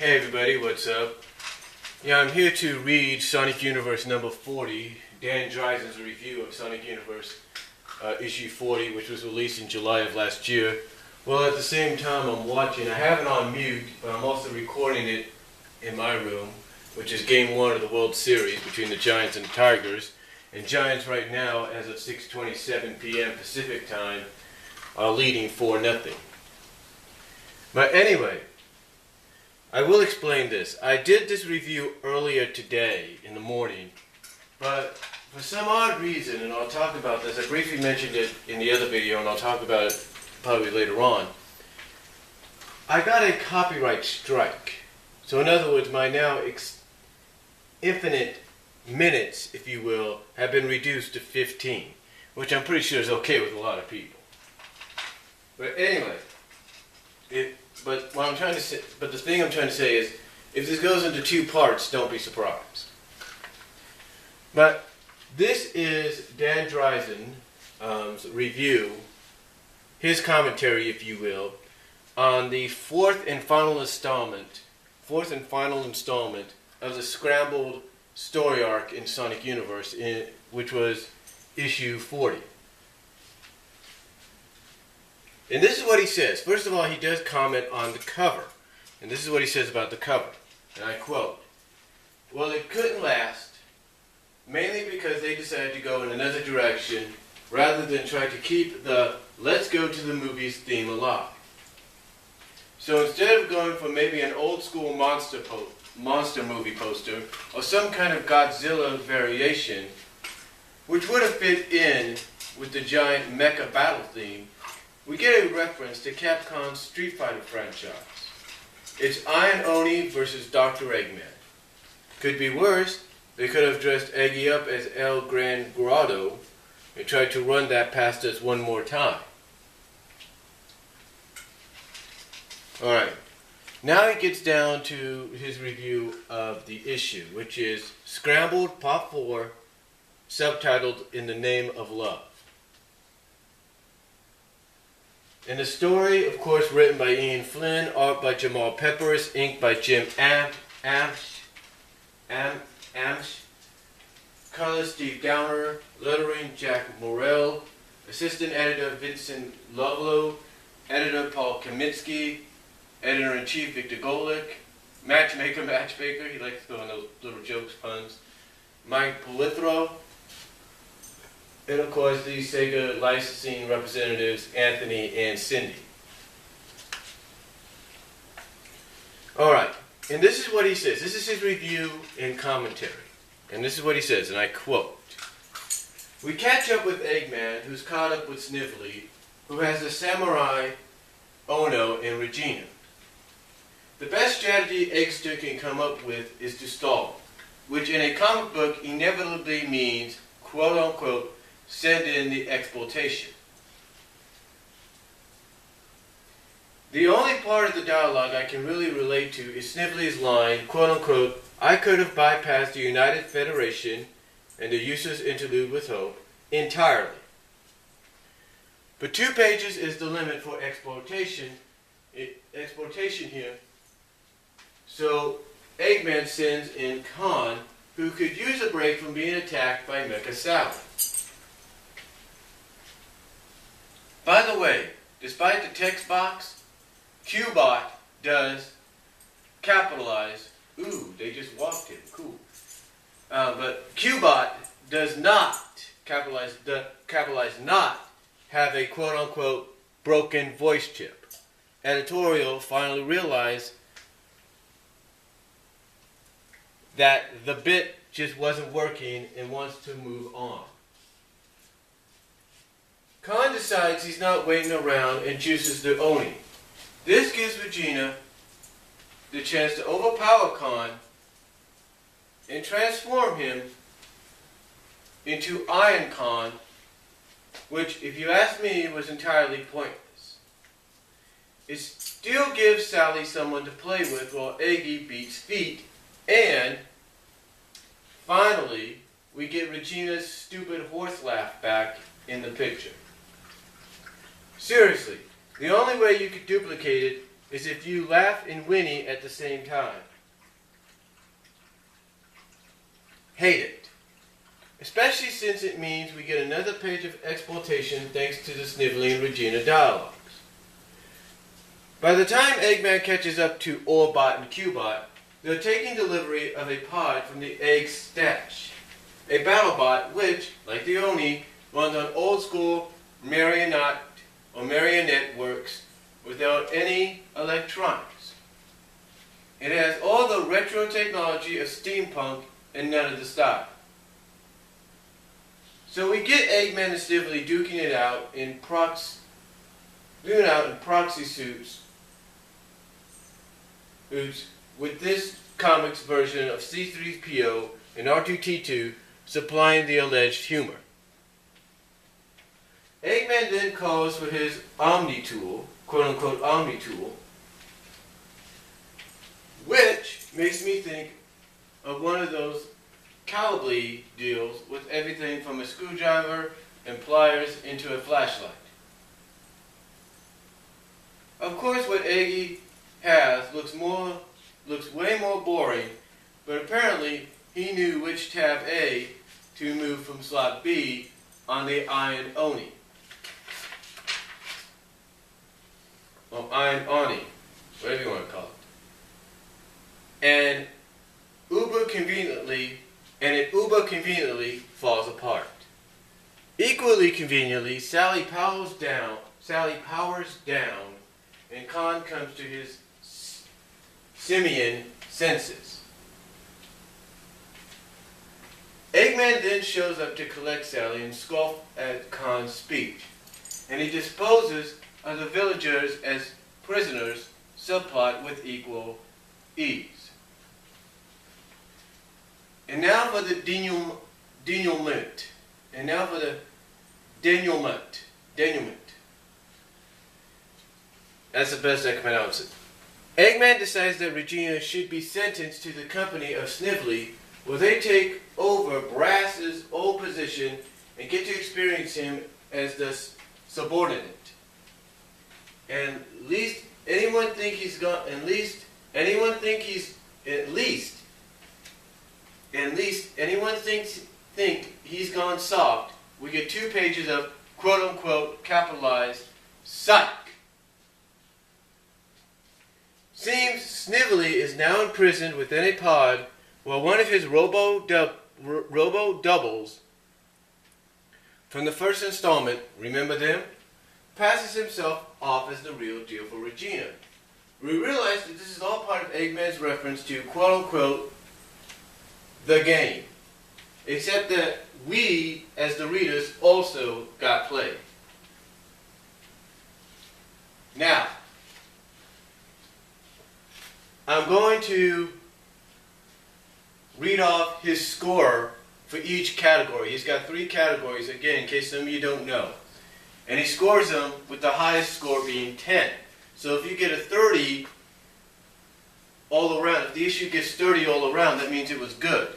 Hey everybody, what's up? Yeah, I'm here to read Sonic Universe number 40, Dan Drazen's review of Sonic Universe issue 40, which was released in July of last year. Well, at the same time I have it on mute, but I'm also recording it in my room, which is game 1 of the World Series between the Giants and the Tigers. And Giants right now, as of 6:27 p.m. Pacific time, are leading 4-0. But anyway, I will explain this. I did this review earlier today in the morning, but for some odd reason, and I'll talk about this, I briefly mentioned it in the other video, and I'll talk about it probably later on. I got a copyright strike. So in other words, my now infinite minutes, if you will, have been reduced to 15, which I'm pretty sure is okay with a lot of people. But anyway, the thing I'm trying to say is, if this goes into 2 parts, don't be surprised. But this is Dan Drazen's review, his commentary, if you will, on the fourth and final installment of the scrambled story arc in Sonic Universe, which was issue 40. And this is what he says. First of all, he does comment on the cover. And this is what he says about the cover. And I quote, "Well, it couldn't last, mainly because they decided to go in another direction rather than try to keep the let's go to the movies theme alive. So instead of going for maybe an old school monster movie poster or some kind of Godzilla variation, which would have fit in with the giant mecha battle theme, we get a reference to Capcom's Street Fighter franchise. It's Iron Oni versus Dr. Eggman. Could be worse. They could have dressed Eggy up as El Gran Grotto and tried to run that past us one more time." Alright, now he gets down to his review of the issue, which is Scrambled Pop 4, subtitled In the Name of Love. And the story, of course, written by Ian Flynn, art by Jamal Peppers, ink by Jim Amsh, color Steve Downer, lettering Jack Morrell, assistant editor Vincent Lovelow, editor Paul Kaminsky, editor-in-chief Victor Golick, matchmaker, he likes throwing those little jokes, puns, Mike Polithro, and of course the Sega licensing representatives Anthony and Cindy. Alright, and this is what he says. This is his review and commentary. And this is what he says, and I quote, "We catch up with Eggman, who's caught up with Snively, who has the samurai Ono and Regina. The best strategy Eggster can come up with is to stall, which in a comic book inevitably means, quote-unquote, send in the exploitation. The only part of the dialogue I can really relate to is Snively's line, quote-unquote, I could have bypassed the United Federation and the useless interlude with Hope entirely. But 2 pages is the limit for exploitation here. So Eggman sends in Khan, who could use a break from being attacked by Mecha Sally. By the way, despite the text box, Qbot does capitalize. Ooh, they just walked in. Cool. But Qbot does not capitalize not have a quote-unquote broken voice chip. Editorial finally realized that the bit just wasn't working and wants to move on. Khan decides he's not waiting around and chooses the Oni. This gives Regina the chance to overpower Khan and transform him into Iron Khan, which, if you ask me, was entirely pointless. It still gives Sally someone to play with while Eggy beats feet, and finally, we get Regina's stupid horse laugh back in the picture. Seriously, the only way you could duplicate it is if you laugh and whinny at the same time. Hate it. Especially since it means we get another page of exploitation thanks to the Snively and Regina dialogues. By the time Eggman catches up to Orbot and Cubot, they're taking delivery of a pod from the Egg Stash, a BattleBot which, like the Oni, runs on old-school marionette works without any electronics. It has all the retro technology of steampunk and none of the style. So we get Eggman and Snively duking it out in proxy suits with this comic's version of C-3PO and R2-D2 supplying the alleged humor. Eggman then calls for his Omni tool, quote-unquote Omni tool, which makes me think of one of those Calibly deals with everything from a screwdriver and pliers into a flashlight. Of course, what Eggy has looks way more boring, but apparently he knew which tab A to move from slot B on the Iron Oni. Well, Iron Oni, whatever you want to call it. And it uber conveniently falls apart. Equally conveniently, Sally powers down, and Khan comes to his simian senses. Eggman then shows up to collect Sally and scoff at Khan's speech, and he disposes of the villagers as prisoners, subplot with equal ease. And now for the denouement. Denouement. That's the best I can pronounce it. Eggman decides that Regina should be sentenced to the company of Snively, where they take over Brass's old position and get to experience him as the subordinate. And at least anyone think he's gone soft, we get 2 pages of quote-unquote capitalized psych. Seems Snively is now imprisoned within a pod while one of his robo-doubles from the first installment, remember them, passes himself off as the real deal for Regina. We realize that this is all part of Eggman's reference to quote-unquote the game. Except that we, as the readers, also got played. Now, I'm going to read off his score for each category. He's got 3 categories, again, in case some of you don't know. And he scores them with the highest score being 10. So if you get a 30 all around, if the issue gets 30 all around, that means it was good.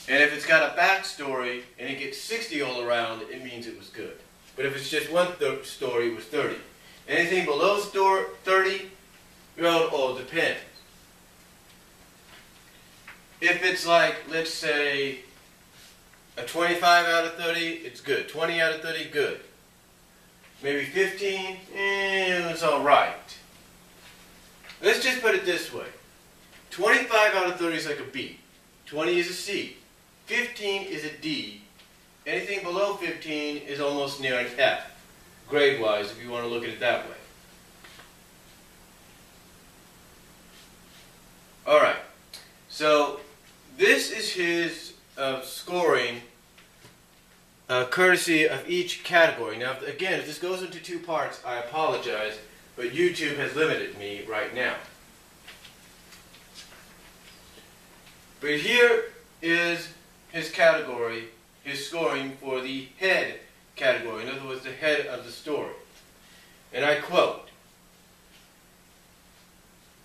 And if it's got a backstory and it gets 60 all around, it means it was good. But if it's just one story, it was 30. Anything below 30, well, it all depends. If it's like, let's say, a 25 out of 30, it's good. 20 out of 30, good. Maybe 15, it's all right. Let's just put it this way. 25 out of 30 is like a B. 20 is a C. 15 is a D. Anything below 15 is almost near an F, grade-wise, if you want to look at it that way. All right. So this is his scoring courtesy of each category. Now, again, if this goes into 2 parts, I apologize, but YouTube has limited me right now. But here is his category, his scoring for the head category, in other words, the head of the story. And I quote,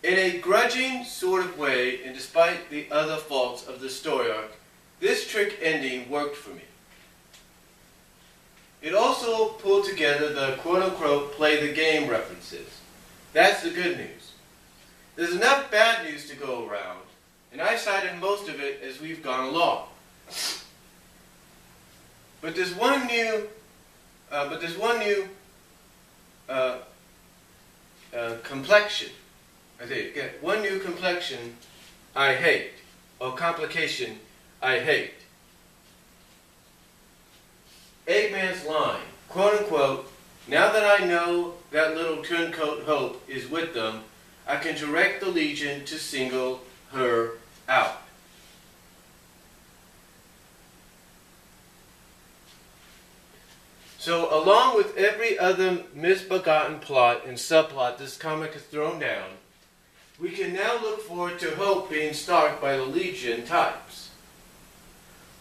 "In a grudging sort of way, and despite the other faults of the story arc, this trick ending worked for me. It also pulled together the quote-unquote play the game references. That's the good news. There's enough bad news to go around, and I cited most of it as we've gone along. But there's one new complexion. I think one new complexion I hate, or complication I hate. Eggman's line, quote unquote, "Now that I know that little turncoat Hope is with them, I can direct the Legion to single her out." So along with every other misbegotten plot and subplot this comic has thrown down, we can now look forward to Hope being stalked by the Legion types.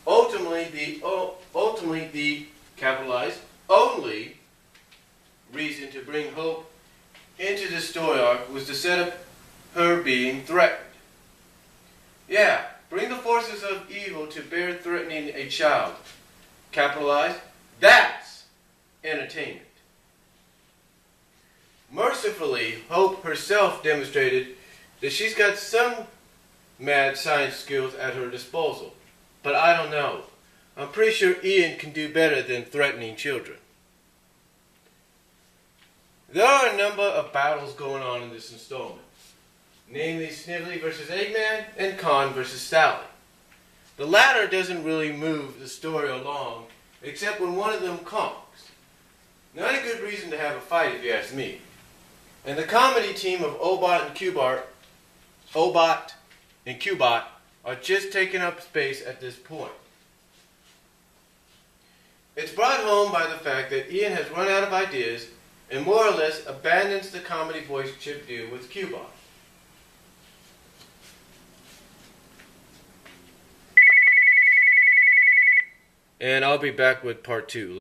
Ultimately, the capitalized only reason to bring Hope into the story arc was to set up her being threatened. Yeah, bring the forces of evil to bear threatening a child. Capitalized, that's entertainment. Mercifully, Hope herself demonstrated that she's got some mad science skills at her disposal. But I don't know. I'm pretty sure Ian can do better than threatening children. There are a number of battles going on in this installment, namely Snively versus Eggman and Khan versus Sally. The latter doesn't really move the story along, except when one of them conks. Not a good reason to have a fight if you ask me. And the comedy team of Obot and Cubot are just taking up space at this point. It's brought home by the fact that Ian has run out of ideas and more or less abandons the comedy voice chip deal with Cubot. And I'll be back with part 2.